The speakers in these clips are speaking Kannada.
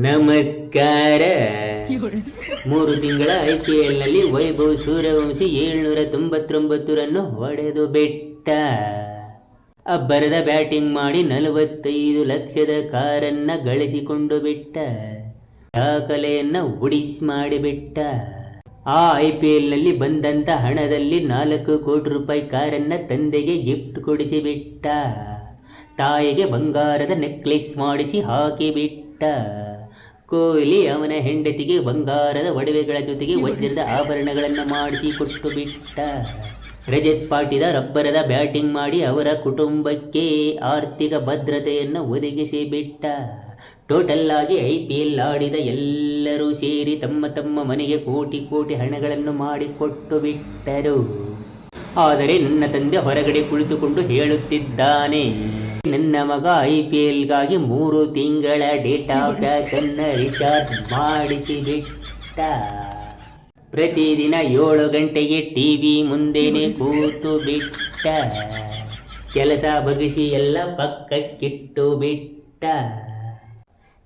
ನಮಸ್ಕಾರ. 3 ತಿಂಗಳ IPL ನಲ್ಲಿ ವೈಭವ್ ಸೂರ್ಯವಂಶಿ 799 ರನ್ನು ಹೊಡೆದು ಬಿಟ್ಟ. ಅಬ್ಬರದ ಬ್ಯಾಟಿಂಗ್ ಮಾಡಿ 45 ಲಕ್ಷದ ಕಾರನ್ನ ಗಳಿಸಿಕೊಂಡು ಬಿಟ್ಟ. ದಾಖಲೆಯನ್ನ ಉಡಿಸ್ ಮಾಡಿಬಿಟ್ಟ. ಆ IPL ನಲ್ಲಿ ಬಂದಂತ ಹಣದಲ್ಲಿ 4 ಕೋಟಿ ರೂಪಾಯಿ ಕಾರನ್ನ ತಂದೆಗೆ ಗಿಫ್ಟ್ ಕೊಡಿಸಿಬಿಟ್ಟ. ತಾಯಿಗೆ ಬಂಗಾರದ ನೆಕ್ಲೆಸ್ ಮಾಡಿಸಿ ಹಾಕಿಬಿಟ್ಟ. ಕೊಹ್ಲಿ ಅವನ ಹೆಂಡತಿಗೆ ಬಂಗಾರದ ಒಡವೆಗಳ ಜೊತೆಗೆ ವಜ್ರದ ಆಭರಣಗಳನ್ನು ಮಾಡಿಸಿ ಕೊಟ್ಟು ಬಿಟ್ಟ. ರಜತ್ ಪಾಟಿದಾರ್ ಅಬ್ಬರದ ಬ್ಯಾಟಿಂಗ್ ಮಾಡಿ ಅವರ ಕುಟುಂಬಕ್ಕೆ ಆರ್ಥಿಕ ಭದ್ರತೆಯನ್ನು ಒದಗಿಸಿ ಬಿಟ್ಟ. ಟೋಟಲ್ ಆಗಿ IPL ಆಡಿದ ಎಲ್ಲರೂ ಸೇರಿ ತಮ್ಮ ತಮ್ಮ ಮನೆಗೆ ಕೋಟಿ ಕೋಟಿ ಹಣಗಳನ್ನು ಮಾಡಿಕೊಟ್ಟು ಬಿಟ್ಟರು. ಆದರೆ ನನ್ನ ತಂದೆ ಹೊರಗಡೆ ಕುಳಿತುಕೊಂಡು ಹೇಳುತ್ತಿದ್ದಾನೆ, ನನ್ನ ಮಗ IPLಗಾಗಿ 3 ತಿಂಗಳ ಡೇಟಾ ಪ್ಯಾಕ್ ಅನ್ನು ರಿಚಾರ್ಜ್ ಮಾಡಿಸಿಬಿಟ್ಟ. ಪ್ರತಿದಿನ 7 ಗಂಟೆಗೆ ಟಿವಿ ಮುಂದೆನೆ ಕೂತು ಬಿಟ್ಟ. ಕೆಲಸ ಬಗಿಸಿ ಎಲ್ಲ ಪಕ್ಕಕ್ಕಿಟ್ಟು ಬಿಟ್ಟ.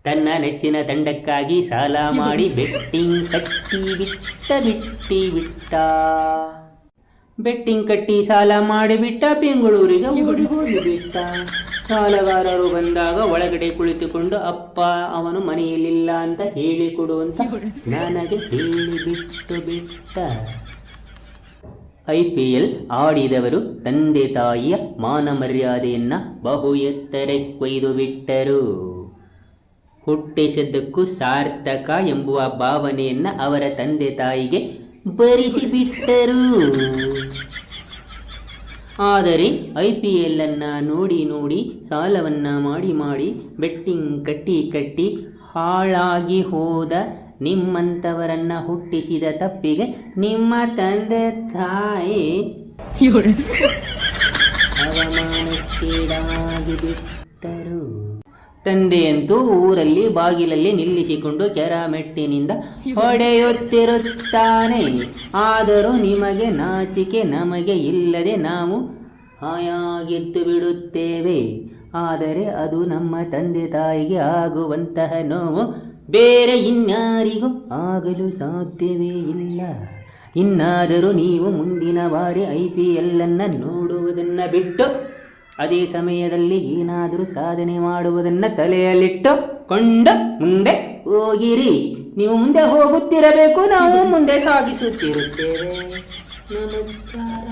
ತನ್ನ ನೆಚ್ಚಿನ ತಂಡಕ್ಕಾಗಿ ಸಾಲ ಮಾಡಿ ಬೆಟ್ಟಿಂಗ್ ಕಟ್ಟಿ ಸಾಲ ಮಾಡಿಬಿಟ್ಟ. ಬೆಂಗಳೂರಿಗೆ ಓಡಿ ಹೋಗಿಬಿಟ್ಟ. ಸಾಲಗಾರರು ಬಂದಾಗ ಒಳಗಡೆ ಕುಳಿತುಕೊಂಡು ಅಪ್ಪ ಅವನು ಮನೆಯಲ್ಲಿಲ್ಲ ಅಂತ ಹೇಳಿಕೊಡುವಂತ ನನಗೆ ಹೇಳಿಬಿಟ್ಟು ಬಿಟ್ಟ. IPL ಆಡಿದವರು ತಂದೆ ತಾಯಿಯ ಮಾನ ಮರ್ಯಾದೆಯನ್ನ ಬಹು ಎತ್ತರಕ್ಕೊಯ್ದು ಬಿಟ್ಟರು. ಹುಟ್ಟಿಸಿದ್ದಕ್ಕೂ ಸಾರ್ಥಕ ಎಂಬುವ ಭಾವನೆಯನ್ನ ಅವರ ತಂದೆ ತಾಯಿಗೆ ಬರಿಸಿಬಿಟ್ಟರು. ಆದರೆ IPL ಅನ್ನ ನೋಡಿ ಸಾಲವನ್ನ ಮಾಡಿ ಬೆಟ್ಟಿಂಗ್ ಕಟ್ಟಿ ಹಾಳಾಗಿ ಹೋದ ನಿಮ್ಮಂಥವರನ್ನ ಹುಟ್ಟಿಸಿದ ತಪ್ಪಿಗೆ ನಿಮ್ಮ ತಂದೆ ತಾಯಿ ಅವಮಾನಕ್ಕೀಡಾಗಿ ಬಿಟ್ಟರು. ತಂದೆಯಂತೂ ಊರಲ್ಲಿ ಬಾಗಿಲಲ್ಲಿ ನಿಲ್ಲಿಸಿಕೊಂಡು ಕೆರಾಮೆಟ್ಟಿನಿಂದ ಹೊಡೆಯುತ್ತಿರುತ್ತಾನೆ. ಆದರೂ ನಿಮಗೆ ನಾಚಿಕೆ ನಮಗೆ ಇಲ್ಲದೆ ನಾವು ಹಾಯಾಗಿದ್ದು ಬಿಡುತ್ತೇವೆ. ಆದರೆ ಅದು ನಮ್ಮ ತಂದೆ ತಾಯಿಗೆ ಆಗುವಂತಹ ನೋವು ಬೇರೆ ಇನ್ಯಾರಿಗೂ ಆಗಲು ಸಾಧ್ಯವೇ ಇಲ್ಲ. ಇನ್ನಾದರೂ ನೀವು ಮುಂದಿನ ಬಾರಿ IPL ಅನ್ನು ನೋಡುವುದನ್ನು ಬಿಟ್ಟು ಅದೇ ಸಮಯದಲ್ಲಿ ಏನಾದರೂ ಸಾಧನೆ ಮಾಡುವುದನ್ನು ತಲೆಯಲ್ಲಿಟ್ಟುಕೊಂಡು ಮುಂದೆ ಹೋಗಿರಿ. ನೀವು ಮುಂದೆ ಹೋಗುತ್ತಿರಬೇಕು, ನಾವು ಮುಂದೆ ಸಾಗಿಸುತ್ತಿರುತ್ತೇವೆ. ನಮಸ್ಕಾರ.